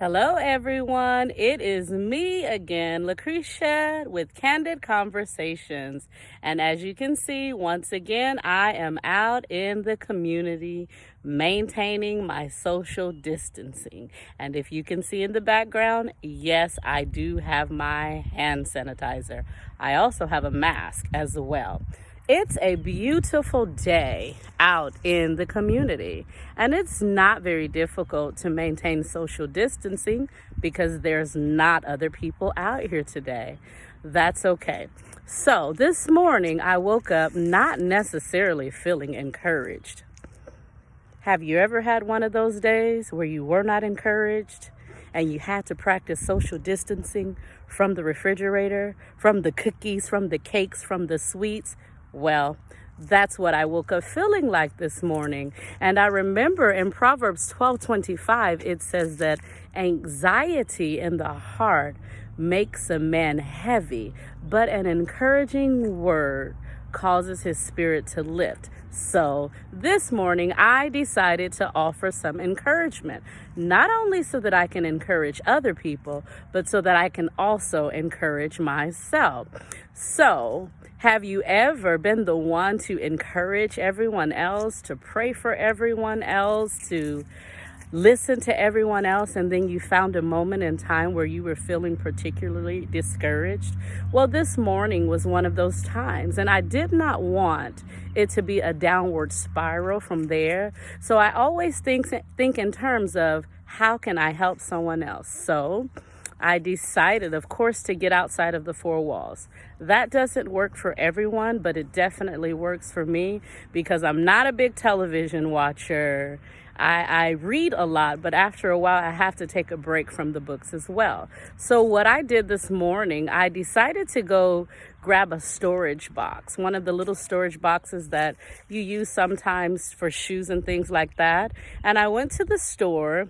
Hello, everyone. It is me again, Lucretia, with Candid Conversations. And as you can see, once again, I am out in the community maintaining my social distancing. And if you can see in the background, yes, I do have my hand sanitizer. I also have a mask as well. It's a beautiful day out in the community, and it's not very difficult to maintain social distancing because there's not other people out here today. That's okay. So this morning I woke up not necessarily feeling encouraged. Have you ever had one of those days where you were not encouraged and you had to practice social distancing from the refrigerator, from the cookies, from the cakes, from the sweets? Well, that's what I woke up feeling like this morning. And I remember in Proverbs 12:25, it says that anxiety in the heart makes a man heavy, but an encouraging word causes his spirit to lift. So this morning, I decided to offer some encouragement, not only so that I can encourage other people, but so that I can also encourage myself. So, have you ever been the one to encourage everyone else, to pray for everyone else, to listen to everyone else, and then you found a moment in time where you were feeling particularly discouraged? Well, this morning was one of those times, and I did not want it to be a downward spiral from there. So I always think in terms of how can I help someone else? So I decided, of course, to get outside of the four walls. That doesn't work for everyone, but it definitely works for me because I'm not a big television watcher. I read a lot, but after a while, I have to take a break from the books as well. So what I did this morning, I decided to go grab a storage box, one of the little storage boxes that you use sometimes for shoes and things like that. And I went to the store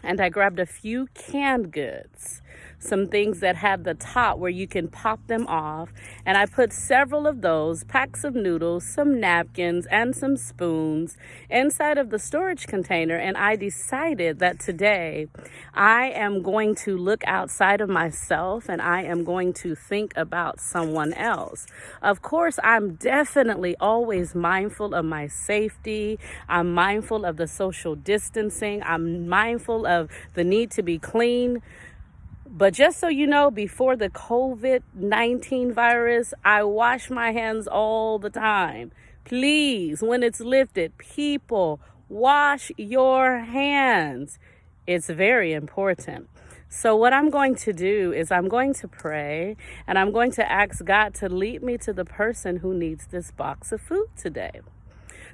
and I grabbed a few canned goods, some things that have the top where you can pop them off. And I put several of those, packs of noodles, some napkins, and some spoons inside of the storage container. And I decided that today I am going to look outside of myself and I am going to think about someone else. Of course, I'm definitely always mindful of my safety. I'm mindful of the social distancing. I'm mindful of the need to be clean. But just so you know, before the COVID-19 virus, I wash my hands all the time. Please, when it's lifted, people, wash your hands. It's very important. So what I'm going to do is I'm going to pray and I'm going to ask God to lead me to the person who needs this box of food today.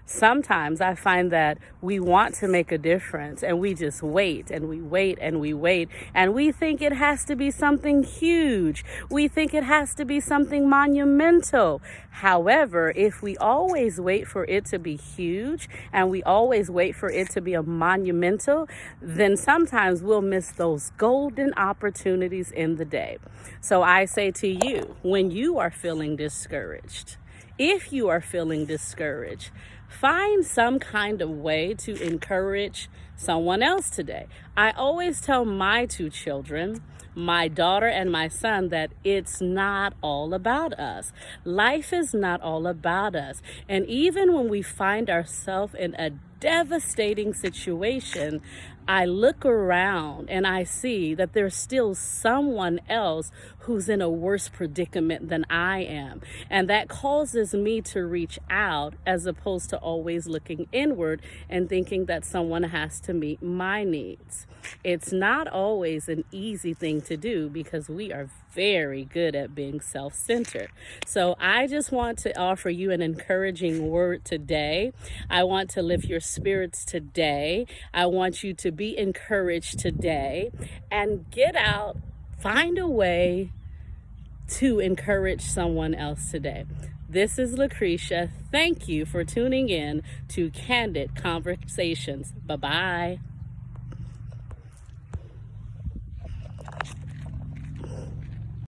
Sometimes I find that we want to make a difference and we just wait and we wait and we wait and we think it has to be something huge. We think it has to be something monumental. However, if we always wait for it to be huge and we always wait for it to be a monumental, then sometimes we'll miss those golden opportunities in the day. So I say to you, when you are feeling discouraged, if you are feeling discouraged, find some kind of way to encourage someone else today. I always tell my two children, my daughter and my son, that it's not all about us. Life is not all about us. And even when we find ourselves in a devastating situation, I look around and I see that there's still someone else who's in a worse predicament than I am. And that causes me to reach out as opposed to always looking inward and thinking that someone has to meet my needs. It's not always an easy thing to do because we are very good at being self-centered. So I just want to offer you an encouraging word today. I want to lift your spirits today. I want you to be encouraged today and get out, find a way to encourage someone else today. This is Lucretia. Thank you for tuning in to Candid Conversations. Bye-bye.